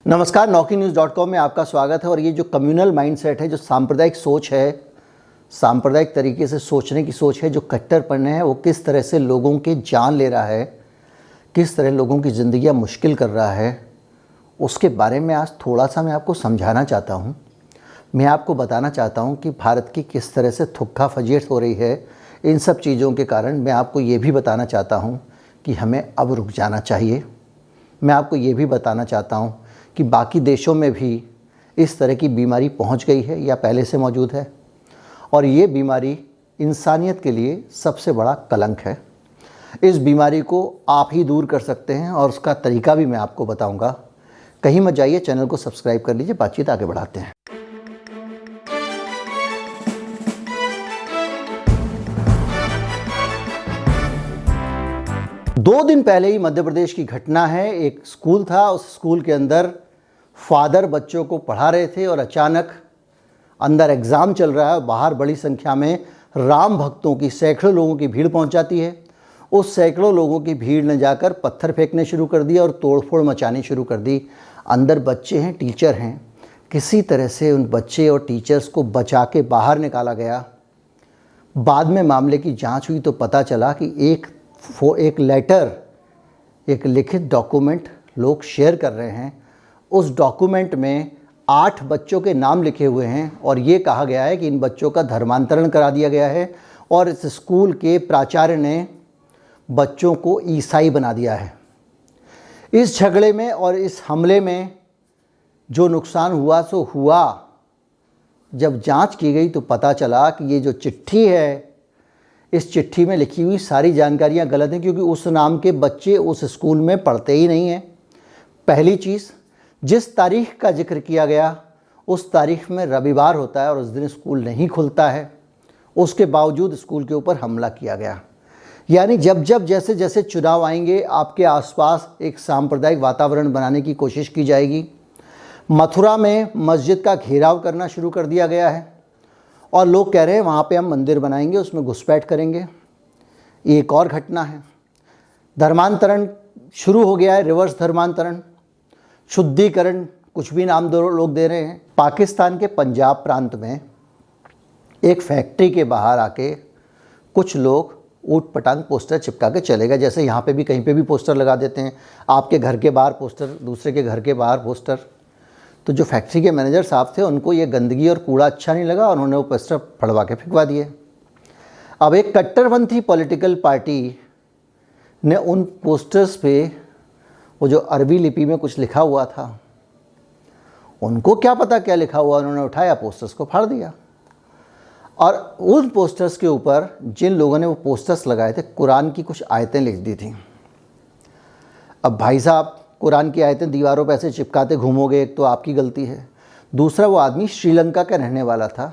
नमस्कार, NaukiNews.com में आपका स्वागत है। और ये जो कम्युनल माइंडसेट है, जो सांप्रदायिक सोच है, सांप्रदायिक तरीके से सोचने की सोच है, जो कट्टरपन है, वो किस तरह से लोगों के जान ले रहा है, किस तरह लोगों की ज़िंदगियाँ मुश्किल कर रहा है, उसके बारे में आज थोड़ा सा मैं आपको समझाना चाहता हूँ। मैं आपको बताना चाहता हूँ कि भारत की किस तरह से थुक्का फजीहत हो रही है। इन सब चीज़ों के कारण मैं आपको ये भी बताना चाहता हूँ कि हमें अब रुक जाना चाहिए। मैं आपको ये भी बताना चाहता हूँ कि बाकी देशों में भी इस तरह की बीमारी पहुंच गई है या पहले से मौजूद है, और ये बीमारी इंसानियत के लिए सबसे बड़ा कलंक है। इस बीमारी को आप ही दूर कर सकते हैं और उसका तरीका भी मैं आपको बताऊंगा। कहीं मत जाइए, चैनल को सब्सक्राइब कर लीजिए। बातचीत आगे बढ़ाते हैं। दो दिन पहले ही मध्य प्रदेश की घटना है। एक स्कूल था, उस स्कूल के अंदर फादर बच्चों को पढ़ा रहे थे और अचानक अंदर एग्ज़ाम चल रहा है, बाहर बड़ी संख्या में राम भक्तों की, सैकड़ों लोगों की भीड़ पहुंच जाती है। उस सैकड़ों लोगों की भीड़ ने जाकर पत्थर फेंकने शुरू कर दिया और तोड़फोड़ मचानी शुरू कर दी। अंदर बच्चे हैं, टीचर हैं, किसी तरह से उन बच्चे और टीचर्स को बचा के बाहर निकाला गया। बाद में मामले की जांच हुई तो पता चला कि एक लेटर, एक लिखित डॉक्यूमेंट लोग शेयर कर रहे हैं। उस डॉक्यूमेंट में 8 बच्चों के नाम लिखे हुए हैं और ये कहा गया है कि इन बच्चों का धर्मांतरण करा दिया गया है और इस स्कूल के प्राचार्य ने बच्चों को ईसाई बना दिया है। इस झगड़े में और इस हमले में जो नुकसान हुआ सो हुआ। जब जांच की गई तो पता चला कि ये जो चिट्ठी है, इस चिट्ठी में लिखी हुई सारी जानकारियां गलत हैं, क्योंकि उस नाम के बच्चे उस स्कूल में पढ़ते ही नहीं हैं। पहली चीज़, जिस तारीख का जिक्र किया गया उस तारीख में रविवार होता है और उस दिन स्कूल नहीं खुलता है। उसके बावजूद स्कूल के ऊपर हमला किया गया। यानी जब जैसे जैसे चुनाव आएंगे, आपके आसपास एक सांप्रदायिक वातावरण बनाने की कोशिश की जाएगी। मथुरा में मस्जिद का घेराव करना शुरू कर दिया गया है और लोग कह रहे हैं वहाँ पे हम मंदिर बनाएंगे, उसमें घुसपैठ करेंगे। एक और घटना है, धर्मांतरण शुरू हो गया है, रिवर्स धर्मांतरण, शुद्धिकरण, कुछ भी नाम दो लोग दे रहे हैं। पाकिस्तान के पंजाब प्रांत में एक फैक्ट्री के बाहर आके कुछ लोग ऊट पटांग पोस्टर चिपका के चले गए। जैसे यहाँ पे भी कहीं पे भी पोस्टर लगा देते हैं, आपके घर के बाहर पोस्टर, दूसरे के घर के बाहर पोस्टर। तो जो फैक्ट्री के मैनेजर साहब थे, उनको ये गंदगी और कूड़ा अच्छा नहीं लगा और उन्होंने वो पोस्टर फड़वा के फेंकवा दिए। अब एक कट्टरपंथी पॉलिटिकल पार्टी ने उन पोस्टर्स पे वो जो अरबी लिपि में कुछ लिखा हुआ था, उनको क्या पता क्या लिखा हुआ, उन्होंने उठाया, पोस्टर्स को फाड़ दिया। और उन पोस्टर्स के ऊपर जिन लोगों ने वो पोस्टर्स लगाए थे, कुरान की कुछ आयतें लिख दी थी। अब भाई साहब, कुरान की आयतें दीवारों पर ऐसे चिपकाते घूमोगे, एक तो आपकी गलती है। दूसरा, वो आदमी श्रीलंका का रहने वाला था,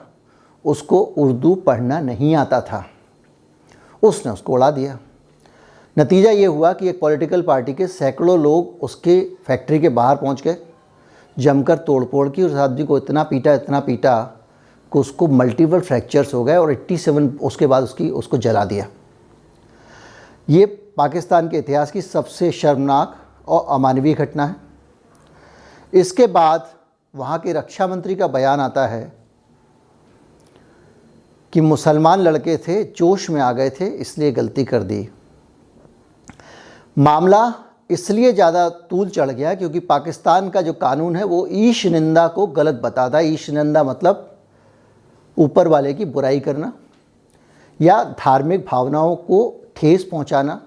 उसको उर्दू पढ़ना नहीं आता था, उसने उसको उड़ा दिया। नतीजा ये हुआ कि एक पॉलिटिकल पार्टी के सैकड़ों लोग उसके फैक्ट्री के बाहर पहुंच गए, जमकर तोड़फोड़ की। उस आदमी को इतना पीटा कि उसको मल्टीपल फ्रैक्चर्स हो गए और 87 उसके बाद उसको जला दिया। ये पाकिस्तान के इतिहास की सबसे शर्मनाक और अमानवीय घटना है। इसके बाद वहाँ के रक्षा मंत्री का बयान आता है कि मुसलमान लड़के थे, जोश में आ गए थे, इसलिए गलती कर दी। मामला इसलिए ज़्यादा तूल चढ़ गया क्योंकि पाकिस्तान का जो कानून है वो ईश निंदा को गलत बताता है। ईश निंदा मतलब ऊपर वाले की बुराई करना या धार्मिक भावनाओं को ठेस पहुंचाना।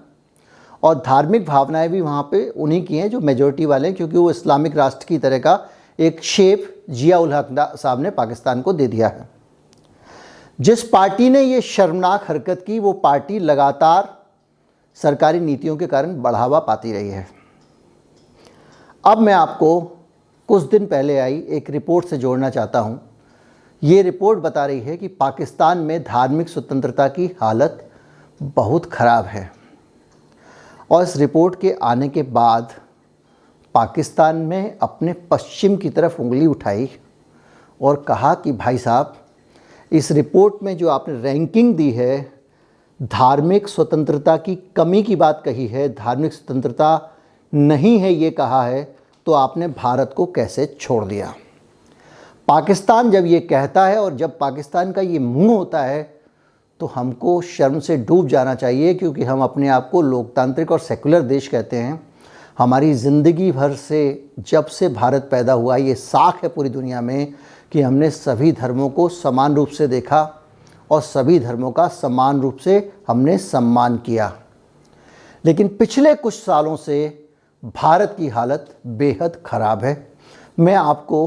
और धार्मिक भावनाएं भी वहाँ पे उन्हीं की हैं जो मेजॉरिटी वाले हैं, क्योंकि वो इस्लामिक राष्ट्र की तरह का एक शेप जिया उल हक साहब ने पाकिस्तान को दे दिया है। जिस पार्टी ने ये शर्मनाक हरकत की, वो पार्टी लगातार सरकारी नीतियों के कारण बढ़ावा पाती रही है। अब मैं आपको कुछ दिन पहले आई एक रिपोर्ट से जोड़ना चाहता हूँ। ये रिपोर्ट बता रही है कि पाकिस्तान में धार्मिक स्वतंत्रता की हालत बहुत ख़राब है। और इस रिपोर्ट के आने के बाद पाकिस्तान में अपने पश्चिम की तरफ उंगली उठाई और कहा कि भाई साहब, इस रिपोर्ट में जो आपने रैंकिंग दी है, धार्मिक स्वतंत्रता की कमी की बात कही है, धार्मिक स्वतंत्रता नहीं है ये कहा है, तो आपने भारत को कैसे छोड़ दिया। पाकिस्तान जब ये कहता है और जब पाकिस्तान का ये मुंह होता है तो हमको शर्म से डूब जाना चाहिए, क्योंकि हम अपने आप को लोकतांत्रिक और सेकुलर देश कहते हैं। हमारी ज़िंदगी भर से, जब से भारत पैदा हुआ, ये साख है पूरी दुनिया में कि हमने सभी धर्मों को समान रूप से देखा और सभी धर्मों का समान रूप से हमने सम्मान किया। लेकिन पिछले कुछ सालों से भारत की हालत बेहद ख़राब है। मैं आपको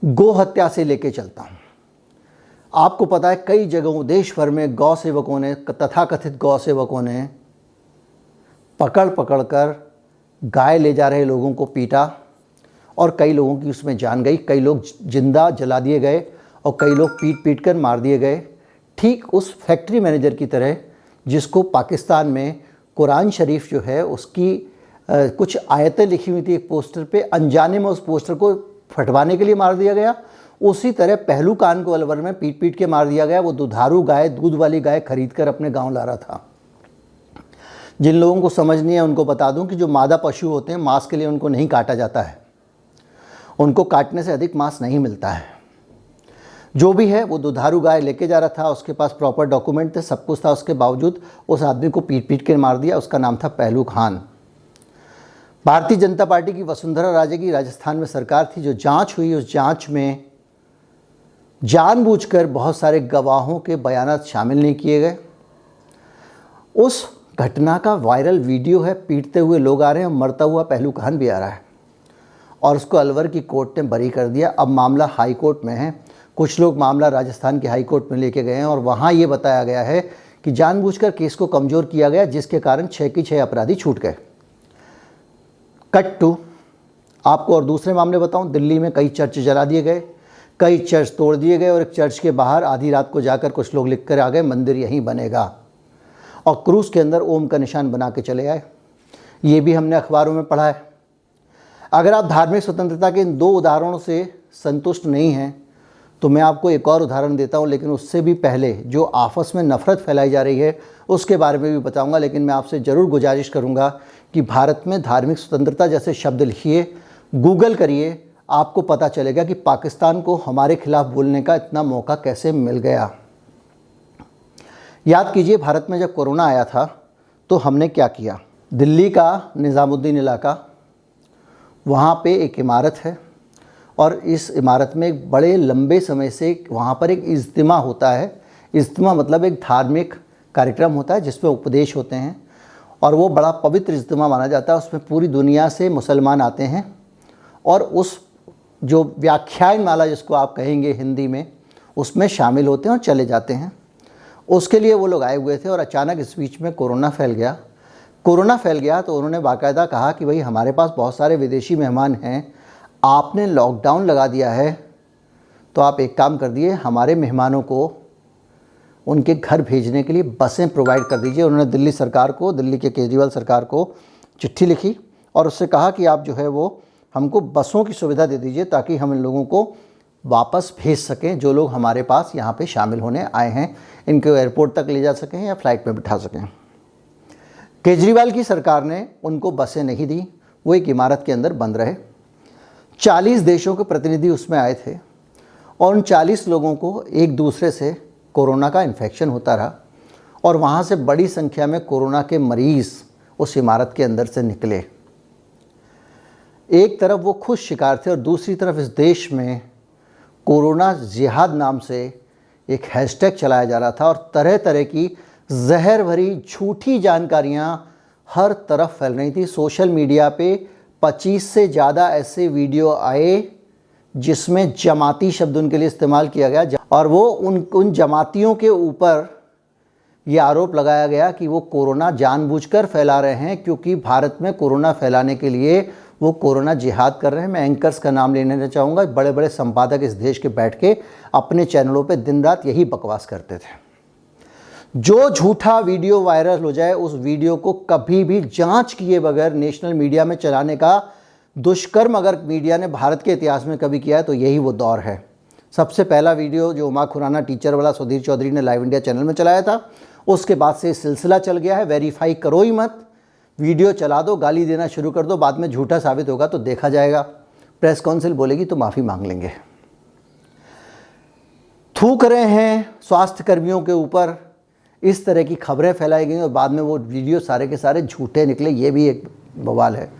गौ हत्या से लेके चलता हूँ। आपको पता है कई जगहों देश भर में गौ सेवकों ने, तथाकथित गौ सेवकों ने पकड़ पकड़ कर गाय ले जा रहे लोगों को पीटा और कई लोगों की उसमें जान गई। कई लोग जिंदा जला दिए गए और कई लोग पीट पीट कर मार दिए गए। ठीक उस फैक्ट्री मैनेजर की तरह जिसको पाकिस्तान में कुरान शरीफ जो है उसकी कुछ आयतें लिखी हुई थी एक पोस्टर पे, अनजाने में उस पोस्टर को फटवाने के लिए मार दिया गया। उसी तरह पहलू कान को अलवर में पीट पीट के मार दिया गया। वो दुधारू गाय, दूध वाली गाय खरीद कर अपने गांव ला रहा था। जिन लोगों को समझ नहीं है उनको बता दूं कि जो मादा पशु होते हैं मांस के लिए उनको नहीं काटा जाता है, उनको काटने से अधिक मांस नहीं मिलता है। जो भी है वो दुधारू गाय लेके जा रहा था, उसके पास प्रॉपर डॉक्यूमेंट थे, सब कुछ था, उसके बावजूद उस आदमी को पीट पीट के मार दिया। उसका नाम था पहलू खान। भारतीय जनता पार्टी की वसुंधरा राजे की राजस्थान में सरकार थी। जो जांच हुई उस जांच में जानबूझकर बहुत सारे गवाहों के बयान शामिल नहीं किए गए। उस घटना का वायरल वीडियो है, पीटते हुए लोग आ रहे हैं, मरता हुआ पहलू खान भी आ रहा है और उसको अलवर की कोर्ट ने बरी कर दिया। अब मामला हाई कोर्ट में है। कुछ लोग मामला राजस्थान की हाई कोर्ट में लेके गए हैं और वहाँ ये बताया गया है कि जानबूझकर केस को कमज़ोर किया गया, जिसके कारण 6 के 6 अपराधी छूट गए। कट टू आपको और दूसरे मामले बताऊं। दिल्ली में कई चर्च जला दिए गए, कई चर्च तोड़ दिए गए और एक चर्च के बाहर आधी रात को जाकर कुछ लोग लिख कर आ गए मंदिर यहीं बनेगा, और क्रूस के अंदर ओम का निशान बना के चले आए। ये भी हमने अखबारों में पढ़ा है। अगर आप धार्मिक स्वतंत्रता के इन 2 उदाहरणों से संतुष्ट नहीं हैं तो मैं आपको एक और उदाहरण देता हूं, लेकिन उससे भी पहले जो आपस में नफ़रत फैलाई जा रही है उसके बारे में भी बताऊंगा। लेकिन मैं आपसे ज़रूर गुजारिश करूंगा कि भारत में धार्मिक स्वतंत्रता जैसे शब्द लिखिए, गूगल करिए, आपको पता चलेगा कि पाकिस्तान को हमारे खिलाफ बोलने का इतना मौका कैसे मिल गया। याद कीजिए, भारत में जब कोरोना आया था तो हमने क्या किया। दिल्ली का निज़ामुद्दीन इलाका, वहाँ पे एक इमारत है और इस इमारत में एक बड़े लंबे समय से वहाँ पर एक इज्तिमा होता है। इज्तिमा मतलब एक धार्मिक कार्यक्रम होता है जिसमें उपदेश होते हैं और वो बड़ा पवित्र इज्तिमा माना जाता है। उसमें पूरी दुनिया से मुसलमान आते हैं और उस जो व्याख्यान माला जिसको आप कहेंगे हिंदी में, उसमें शामिल होते हैं और चले जाते हैं। उसके लिए वो लोग आए हुए थे और अचानक इस बीच में कोरोना फैल गया। कोरोना फैल गया तो उन्होंने बाकायदा कहा कि भाई हमारे पास बहुत सारे विदेशी मेहमान हैं, आपने लॉकडाउन लगा दिया है तो आप एक काम कर दिए, हमारे मेहमानों को उनके घर भेजने के लिए बसें प्रोवाइड कर दीजिए। उन्होंने दिल्ली सरकार को, दिल्ली के केजरीवाल सरकार को चिट्ठी लिखी और उससे कहा कि आप जो है वो हमको बसों की सुविधा दे दीजिए ताकि हम इन लोगों को वापस भेज सकें, जो लोग हमारे पास यहाँ पे शामिल होने आए हैं, इनको एयरपोर्ट तक ले जा सकें या फ्लाइट में बिठा सकें। केजरीवाल की सरकार ने उनको बसें नहीं दी, वो एक इमारत के अंदर बंद रहे। 40 देशों के प्रतिनिधि उसमें आए थे और उन 40 लोगों को एक दूसरे से कोरोना का इन्फेक्शन होता रहा और वहाँ से बड़ी संख्या में कोरोना के मरीज़ उस इमारत के अंदर से निकले। एक तरफ वो खुद शिकार थे और दूसरी तरफ इस देश में कोरोना जिहाद नाम से एक हैशटैग चलाया जा रहा था और तरह तरह की जहर भरी झूठी जानकारियाँ हर तरफ फैल रही थी। सोशल मीडिया पे 25 से ज़्यादा ऐसे वीडियो आए जिसमें जमाती शब्द उनके लिए इस्तेमाल किया गया और वो उन जमातियों के ऊपर ये आरोप लगाया गया कि वो कोरोना जानबूझकर फैला रहे हैं, क्योंकि भारत में कोरोना फैलाने के लिए वो कोरोना जिहाद कर रहे हैं। मैं एंकर्स का नाम लेना चाहूँगा, बड़े बड़े संपादक इस देश के बैठ के अपने चैनलों पे दिन रात यही बकवास करते थे। जो झूठा वीडियो वायरल हो जाए उस वीडियो को कभी भी जांच किए बगैर नेशनल मीडिया में चलाने का दुष्कर्म अगर मीडिया ने भारत के इतिहास में कभी किया है तो यही वो दौर है। सबसे पहला वीडियो जो उमा खुराना टीचर वाला सुधीर चौधरी ने लाइव इंडिया चैनल में चलाया था, उसके बाद से सिलसिला चल गया है। वेरीफाई करो ही मत, वीडियो चला दो, गाली देना शुरू कर दो, बाद में झूठा साबित होगा तो देखा जाएगा, प्रेस काउंसिल बोलेगी तो माफ़ी मांग लेंगे। थूक रहे हैं स्वास्थ्य कर्मियों के ऊपर, इस तरह की खबरें फैलाई गई और बाद में वो वीडियो सारे के सारे झूठे निकले, ये भी एक बवाल है।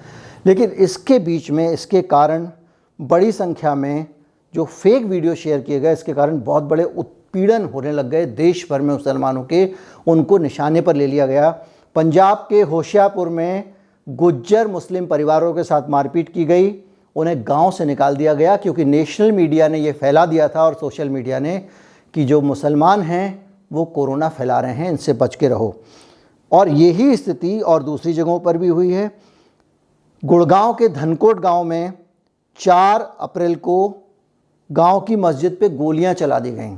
लेकिन इसके बीच में, इसके कारण बड़ी संख्या में जो फेक वीडियो शेयर किए गए, इसके कारण बहुत बड़े उत्पीड़न होने लग गए देश भर में मुसलमानों के, उनको निशाने पर ले लिया गया। पंजाब के होशियारपुर में गुज्जर मुस्लिम परिवारों के साथ मारपीट की गई, उन्हें गांव से निकाल दिया गया क्योंकि नेशनल मीडिया ने ये फैला दिया था और सोशल मीडिया ने कि जो मुसलमान हैं वो कोरोना फैला रहे हैं, इनसे बच के रहो। और यही स्थिति और दूसरी जगहों पर भी हुई है। गुड़गांव के धनकोट गांव में 4 अप्रैल को गांव की मस्जिद पे गोलियां चला दी गईं,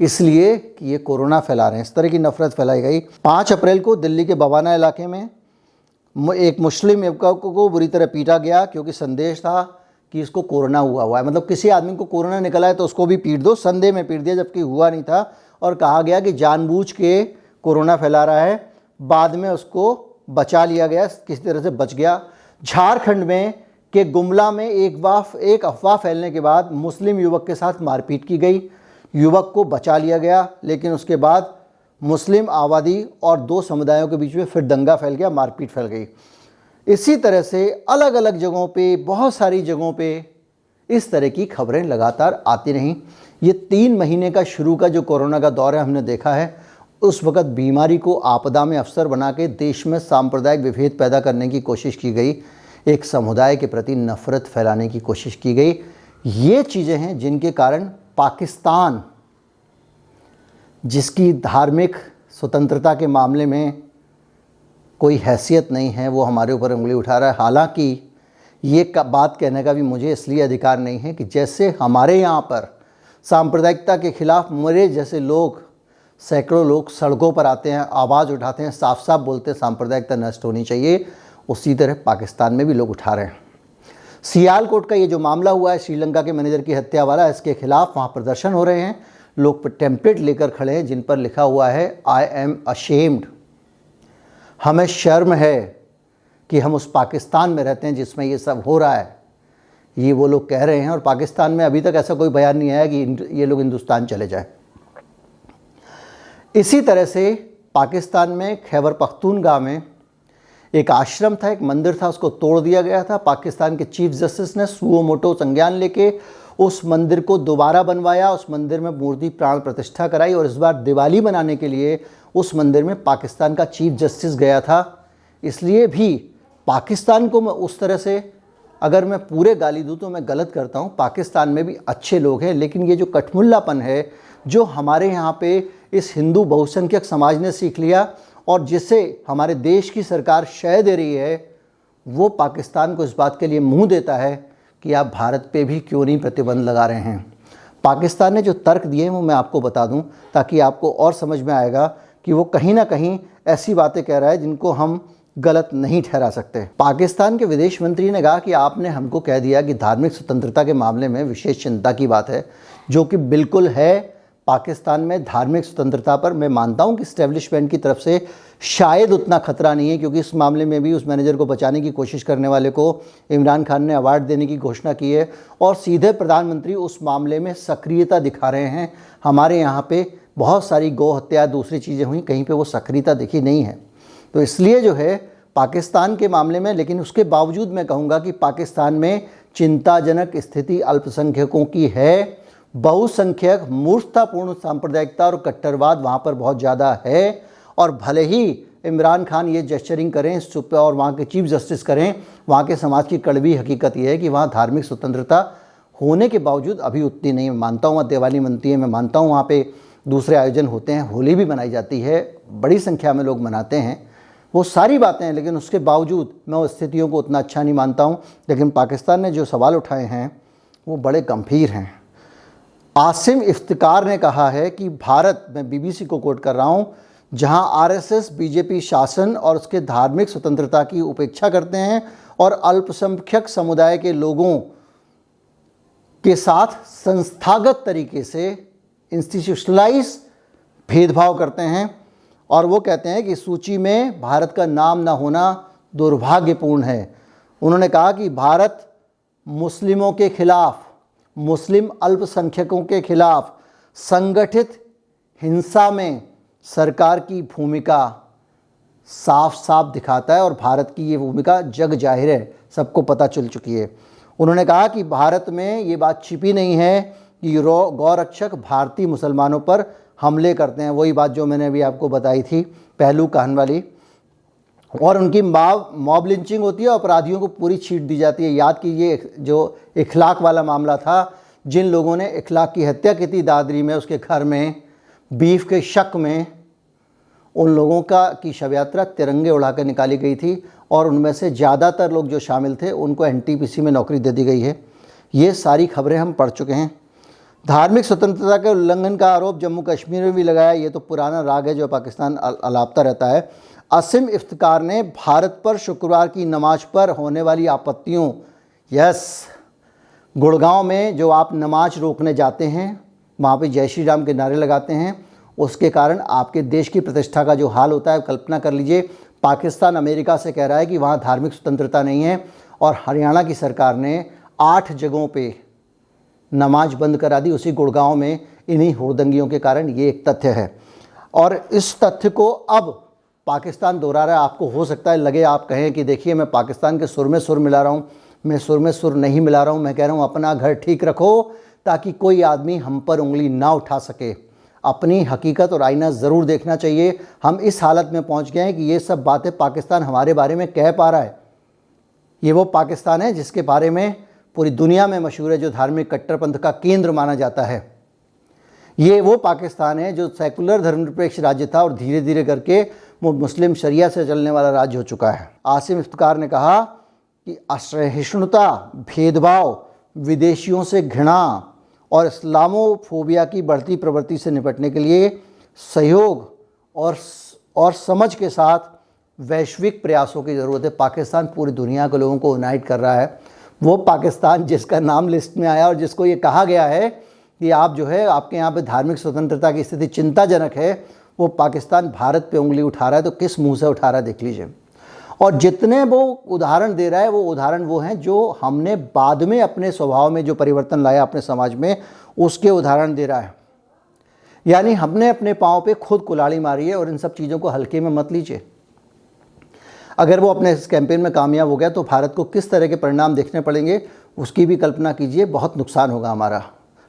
इसलिए कि ये कोरोना फैला रहे हैं, इस तरह की नफरत फैलाई गई। 5 अप्रैल को दिल्ली के बवाना इलाके में एक मुस्लिम युवक को बुरी तरह पीटा गया क्योंकि संदेश था कि इसको कोरोना हुआ है, मतलब किसी आदमी को कोरोना निकला है तो उसको भी पीट दो, संदेह में पीट दिया जबकि हुआ नहीं था, और कहा गया कि जानबूझ के कोरोना फैला रहा है। बाद में उसको बचा लिया गया, किसी तरह से बच गया। झारखंड में के गुमला में एक अफवाह फैलने के बाद मुस्लिम युवक के साथ मारपीट की गई, युवक को बचा लिया गया, लेकिन उसके बाद मुस्लिम आबादी और 2 समुदायों के बीच में फिर दंगा फैल गया, मारपीट फैल गई। इसी तरह से अलग अलग जगहों पे, बहुत सारी जगहों पे इस तरह की खबरें लगातार आती रहीं। ये 3 महीने का शुरू का जो कोरोना का दौर है, हमने देखा है उस वक़्त बीमारी को आपदा में अवसर बना के देश में सांप्रदायिक विभेद पैदा करने की कोशिश की गई, एक समुदाय के प्रति नफ़रत फैलाने की कोशिश की गई। ये चीज़ें हैं जिनके कारण पाकिस्तान, जिसकी धार्मिक स्वतंत्रता के मामले में कोई हैसियत नहीं है, वो हमारे ऊपर उंगली उठा रहा है। हालांकि ये बात कहने का भी मुझे इसलिए अधिकार नहीं है कि जैसे हमारे यहाँ पर सांप्रदायिकता के खिलाफ मेरे जैसे लोग, सैकड़ों लोग सड़कों पर आते हैं, आवाज़ उठाते हैं, साफ साफ बोलते हैं सांप्रदायिकता नष्ट होनी चाहिए, उसी तरह पाकिस्तान में भी लोग उठा रहे हैं। सियालकोट का ये जो मामला हुआ है श्रीलंका के मैनेजर की हत्या वाला, इसके खिलाफ वहाँ प्रदर्शन हो रहे हैं, लोग टेम्पलेट लेकर खड़े हैं जिन पर लिखा हुआ है आई एम अशेम्ड, हमें शर्म है कि हम उस पाकिस्तान में रहते हैं जिसमें ये सब हो रहा है, ये वो लोग कह रहे हैं। और पाकिस्तान में अभी तक ऐसा कोई बयान नहीं आया कि ये लोग हिंदुस्तान चले जाए। इसी तरह से पाकिस्तान में खैबर पख्तूनख्वा में एक आश्रम था, एक मंदिर था, उसको तोड़ दिया गया था। पाकिस्तान के चीफ जस्टिस ने सुओ मोटो संज्ञान लेके उस मंदिर को दोबारा बनवाया, उस मंदिर में मूर्ति प्राण प्रतिष्ठा कराई और इस बार दिवाली मनाने के लिए उस मंदिर में पाकिस्तान का चीफ जस्टिस गया था। इसलिए भी पाकिस्तान को मैं उस तरह से अगर मैं पूरे गाली दूँ तो मैं गलत करता हूँ। पाकिस्तान में भी अच्छे लोग हैं, लेकिन ये जो कठमुल्लापन है जो हमारे यहाँ पे इस हिंदू बहुसंख्यक समाज ने सीख लिया और जिसे हमारे देश की सरकार शय दे रही है, वो पाकिस्तान को इस बात के लिए मुंह देता है कि आप भारत पे भी क्यों नहीं प्रतिबंध लगा रहे हैं। पाकिस्तान ने जो तर्क दिए हैं वो मैं आपको बता दूं ताकि आपको और समझ में आएगा कि वो कहीं ना कहीं ऐसी बातें कह रहा है जिनको हम गलत नहीं ठहरा सकते। पाकिस्तान के विदेश मंत्री ने कहा कि आपने हमको कह दिया कि धार्मिक स्वतंत्रता के मामले में विशेष चिंता की बात है, जो कि बिल्कुल है। पाकिस्तान में धार्मिक स्वतंत्रता पर मैं मानता हूं कि इस्टेब्लिशमेंट की तरफ से शायद उतना खतरा नहीं है, क्योंकि इस मामले में भी उस मैनेजर को बचाने की कोशिश करने वाले को इमरान खान ने अवार्ड देने की घोषणा की है और सीधे प्रधानमंत्री उस मामले में सक्रियता दिखा रहे हैं। हमारे यहाँ पे बहुत सारी गौ हत्या, दूसरी चीज़ें हुई, कहीं पे वो सक्रियता दिखी नहीं है। तो इसलिए जो है पाकिस्तान के मामले में, लेकिन उसके बावजूद मैं कहूँगा कि पाकिस्तान में चिंताजनक स्थिति अल्पसंख्यकों की है। बहुसंख्यक मूर्खतापूर्ण सांप्रदायिकता और कट्टरवाद वहाँ पर बहुत ज़्यादा है। और भले ही इमरान खान ये जेस्चरिंग करें और वहाँ के चीफ जस्टिस करें, वहाँ के समाज की कड़वी हकीकत ये है कि वहाँ धार्मिक स्वतंत्रता होने के बावजूद अभी उतनी नहीं। मैं मानता हूँ वहाँ दिवाली मनती है, मैं मानता हूँ वहाँ पे दूसरे आयोजन होते हैं, होली भी मनाई जाती है, बड़ी संख्या में लोग मनाते हैं, वो सारी बातें हैं, लेकिन उसके बावजूद मैं उस स्थितियों को उतना अच्छा नहीं मानता हूँ। लेकिन पाकिस्तान ने जो सवाल उठाए हैं वो बड़े गंभीर हैं। आसिम इफ्तिकार ने कहा है कि भारत, मैं बीबीसी को कोट कर रहा हूँ, जहां आरएसएस बीजेपी शासन और उसके धार्मिक स्वतंत्रता की उपेक्षा करते हैं और अल्पसंख्यक समुदाय के लोगों के साथ संस्थागत तरीके से इंस्टीट्यूशनलाइज भेदभाव करते हैं, और वो कहते हैं कि सूची में भारत का नाम ना होना दुर्भाग्यपूर्ण है। उन्होंने कहा कि भारत मुस्लिमों के खिलाफ, मुस्लिम अल्पसंख्यकों के खिलाफ संगठित हिंसा में सरकार की भूमिका साफ साफ दिखाता है, और भारत की ये भूमिका जग जाहिर है, सबको पता चल चुकी है। उन्होंने कहा कि भारत में ये बात छिपी नहीं है कि गौरक्षक भारतीय मुसलमानों पर हमले करते हैं, वही बात जो मैंने अभी आपको बताई थी पहलू कहन वाली, और उनकी मॉब लिंचिंग होती है, अपराधियों को पूरी छीट दी जाती है। याद कीजिए जो इखलाक वाला मामला था, जिन लोगों ने इखलाक की हत्या की थी दादरी में, उसके घर में बीफ के शक में उन लोगों की शव यात्रा तिरंगे उड़ाकर निकाली गई थी, और उनमें से ज़्यादातर लोग जो शामिल थे उनको एनटीपीसी में नौकरी दे दी गई है। ये सारी खबरें हम पढ़ चुके हैं। धार्मिक स्वतंत्रता के उल्लंघन का आरोप जम्मू कश्मीर में भी लगाया। ये तो पुराना राग है जो पाकिस्तान अलापता रहता है। असीम इफ्तिकार ने भारत पर शुक्रवार की नमाज पर होने वाली आपत्तियों, गुड़गांव में जो आप नमाज रोकने जाते हैं, वहाँ पे जय श्री राम के नारे लगाते हैं, उसके कारण आपके देश की प्रतिष्ठा का जो हाल होता है, कल्पना कर लीजिए। पाकिस्तान अमेरिका से कह रहा है कि वहाँ धार्मिक स्वतंत्रता नहीं है, और हरियाणा की सरकार ने 8 जगहों पे नमाज बंद करा दी, उसी गुड़गांव में, इन्हीं हुड़दंगियों के कारण। ये एक तथ्य है, और इस तथ्य को अब पाकिस्तान दोहरा रहा है। आपको हो सकता है लगे, आप कहें कि देखिए मैं पाकिस्तान के सुर में सुर मिला रहा हूँ। मैं सुर में सुर नहीं मिला रहा हूँ, मैं कह रहा हूँ अपना घर ठीक रखो ताकि कोई आदमी हम पर उंगली ना उठा सके। अपनी हकीकत और आईना ज़रूर देखना चाहिए। हम इस हालत में पहुँच गए हैं कि ये सब बातें पाकिस्तान हमारे बारे में कह पा रहा है। ये वो पाकिस्तान है जिसके बारे में पूरी दुनिया में मशहूर है, जो धार्मिक कट्टरपंथ का केंद्र माना जाता है। ये वो पाकिस्तान है जो सेकुलर धर्मनिरपेक्ष राज्य था और धीरे धीरे करके वो मुस्लिम शरिया से चलने वाला राज्य हो चुका है। आसिम इफ्तिकार ने कहा कि असहिष्णुता, भेदभाव, विदेशियों से घृणा और इस्लामोफोबिया की बढ़ती प्रवृत्ति से निपटने के लिए सहयोग और समझ के साथ वैश्विक प्रयासों की ज़रूरत है। पाकिस्तान पूरी दुनिया के लोगों को यूनाइट कर रहा है। वो पाकिस्तान जिसका नाम लिस्ट में आया और जिसको ये कहा गया है कि आप जो है आपके यहाँ पे धार्मिक स्वतंत्रता की स्थिति चिंताजनक है, वो पाकिस्तान भारत पे उंगली उठा रहा है। तो किस मुंह से उठा रहा है देख लीजिए। और जितने वो उदाहरण दे रहा है, वो उदाहरण वो हैं जो हमने बाद में अपने स्वभाव में जो परिवर्तन लाया अपने समाज में, उसके उदाहरण दे रहा है। यानी हमने अपने पाँव पे खुद कुल्हाड़ी मारी है, और इन सब चीज़ों को हल्के में मत लीजिए। अगर वो अपने इस कैंपेन में कामयाब हो गया तो भारत को किस तरह के परिणाम देखने पड़ेंगे उसकी भी कल्पना कीजिए। बहुत नुकसान होगा हमारा।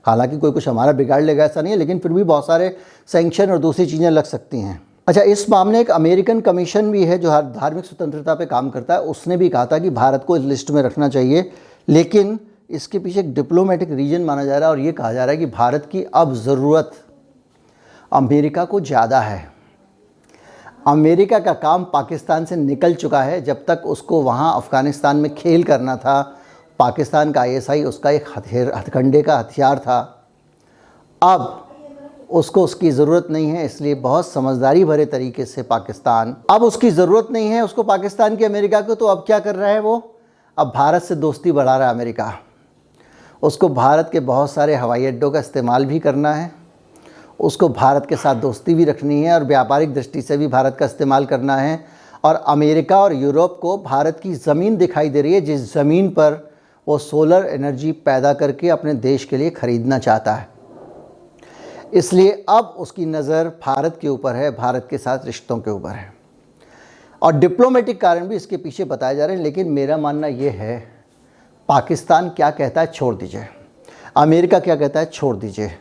हालांकि कोई कुछ हमारा बिगाड़ लेगा ऐसा नहीं है, लेकिन फिर भी बहुत सारे सैंक्शन और दूसरी चीज़ें लग सकती हैं। अच्छा, इस मामले एक अमेरिकन कमीशन भी है जो धार्मिक स्वतंत्रता पे काम करता है। उसने भी कहा था कि भारत को इस लिस्ट में रखना चाहिए, लेकिन इसके पीछे एक डिप्लोमेटिक रीजन माना जा रहा है, और ये कहा जा रहा है कि भारत की अब ज़रूरत अमेरिका को ज़्यादा है। अमेरिका का काम पाकिस्तान से निकल चुका है। जब तक उसको वहाँ अफ़गानिस्तान में खेल करना था, पाकिस्तान का ISI उसका एक हथकंडे का हथियार था। अब उसको उसकी ज़रूरत नहीं है, इसलिए बहुत समझदारी भरे तरीके से पाकिस्तान, अब उसकी ज़रूरत नहीं है उसको पाकिस्तान की अमेरिका को, तो अब क्या कर रहा है वो? अब भारत से दोस्ती बढ़ा रहा है अमेरिका। उसको भारत के बहुत सारे हवाई अड्डों का इस्तेमाल भी करना है, उसको भारत के साथ दोस्ती भी रखनी है, और व्यापारिक दृष्टि से भी भारत का इस्तेमाल करना है। और अमेरिका और यूरोप को भारत की ज़मीन दिखाई दे रही है, जिस ज़मीन पर वो सोलर एनर्जी पैदा करके अपने देश के लिए ख़रीदना चाहता है। इसलिए अब उसकी नज़र भारत के ऊपर है, भारत के साथ रिश्तों के ऊपर है, और डिप्लोमेटिक कारण भी इसके पीछे बताए जा रहे हैं। लेकिन मेरा मानना ये है, पाकिस्तान क्या कहता है छोड़ दीजिए, अमेरिका क्या कहता है छोड़ दीजिए,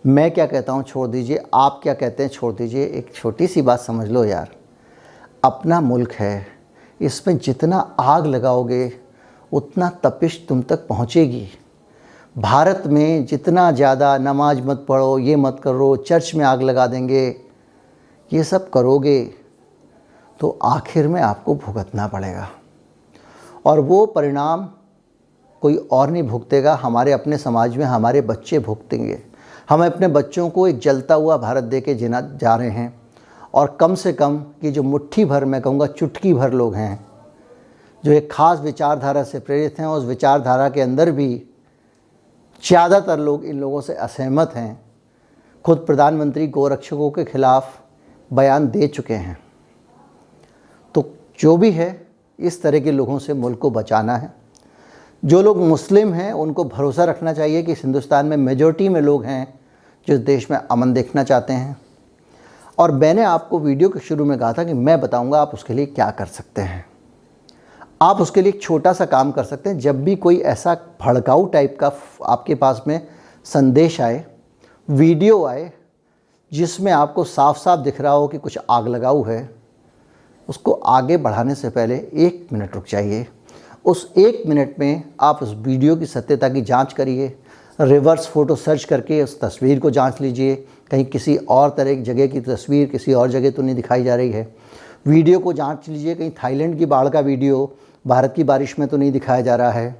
मैं क्या कहता हूँ छोड़ दीजिए, आप क्या कहते हैं छोड़ दीजिए। एक छोटी सी बात समझ लो यार, अपना मुल्क है, इसमें जितना आग लगाओगे उतना तपिश तुम तक पहुँचेगी। भारत में जितना ज़्यादा नमाज मत पढ़ो, ये मत करो, चर्च में आग लगा देंगे, ये सब करोगे तो आखिर में आपको भुगतना पड़ेगा, और वो परिणाम कोई और नहीं भुगतेगा, हमारे अपने समाज में हमारे बच्चे भुगतेंगे। हम अपने बच्चों को एक जलता हुआ भारत दे के जीना जा रहे हैं, और कम से कम कि जो मुट्ठी भर, मैं कहूँगा चुटकी भर लोग हैं जो एक ख़ास विचारधारा से प्रेरित हैं, उस विचारधारा के अंदर भी ज़्यादातर लोग इन लोगों से असहमत हैं। खुद प्रधानमंत्री गोरक्षकों के खिलाफ बयान दे चुके हैं। तो जो भी है, इस तरह के लोगों से मुल्क को बचाना है। जो लोग मुस्लिम हैं उनको भरोसा रखना चाहिए कि इस हिंदुस्तान में मेजॉरिटी में लोग हैं जो इस देश में अमन देखना चाहते हैं। और मैंने आपको वीडियो के शुरू में कहा था कि मैं बताऊंगा आप उसके लिए क्या कर सकते हैं। आप उसके लिए एक छोटा सा काम कर सकते हैं। जब भी कोई ऐसा भड़काऊ टाइप का आपके पास में संदेश आए, वीडियो आए, जिसमें आपको साफ साफ दिख रहा हो कि कुछ आग लगाऊ है, उसको आगे बढ़ाने से पहले 1 मिनट रुक जाइए। उस 1 मिनट में आप उस वीडियो की सत्यता की जांच करिए। रिवर्स फ़ोटो सर्च करके उस तस्वीर को जांच लीजिए, कहीं किसी और तरह की जगह की तस्वीर किसी और जगह तो नहीं दिखाई जा रही है। वीडियो को जांच लीजिए, कहीं थाईलैंड की बाढ़ का वीडियो भारत की बारिश में तो नहीं दिखाया जा रहा है।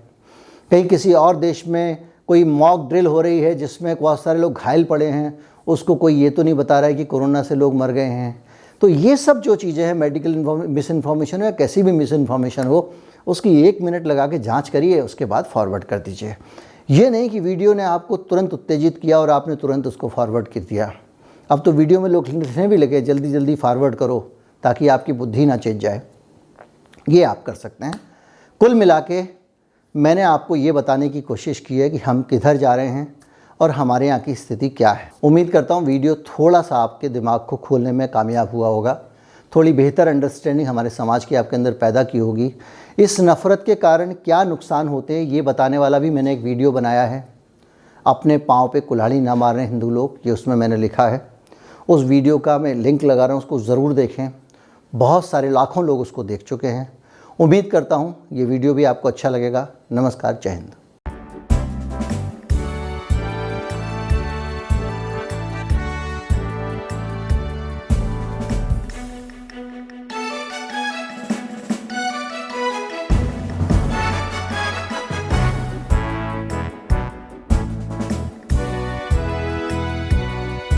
कहीं किसी और देश में कोई मॉक ड्रिल हो रही है जिसमें बहुत सारे लोग घायल पड़े हैं, उसको कोई ये तो नहीं बता रहा है कि कोरोना से लोग मर गए हैं। तो ये सब जो चीज़ें हैं, मेडिकल मिस इन्फॉर्मेशन हो या कैसी भी मिस इन्फॉर्मेशन हो, उसकी 1 मिनट लगा के जांच करिए, उसके बाद फॉरवर्ड कर दीजिए। ये नहीं कि वीडियो ने आपको तुरंत उत्तेजित किया और आपने तुरंत उसको फॉरवर्ड कर दिया। अब तो वीडियो में लोग लिखने भी लगे जल्दी जल्दी फॉरवर्ड करो ताकि आपकी बुद्धि ना चेंज जाए। ये आप कर सकते हैं। कुल मिला के मैंने आपको ये बताने की कोशिश की है कि हम किधर जा रहे हैं और हमारे यहाँ की स्थिति क्या है। उम्मीद करता हूँ वीडियो थोड़ा सा आपके दिमाग को खोलने में कामयाब हुआ होगा, थोड़ी बेहतर अंडरस्टैंडिंग हमारे समाज की आपके अंदर पैदा की होगी। इस नफ़रत के कारण क्या नुकसान होते हैं ये बताने वाला भी मैंने एक वीडियो बनाया है, अपने पाँव पे कुल्हाड़ी ना मार रहे हिंदू लोग, ये उसमें मैंने लिखा है। उस वीडियो का मैं लिंक लगा रहा हूँ, उसको ज़रूर देखें। बहुत सारे लाखों लोग उसको देख चुके हैं। उम्मीद करता हूँ ये वीडियो भी आपको अच्छा लगेगा। नमस्कार, जय हिंद।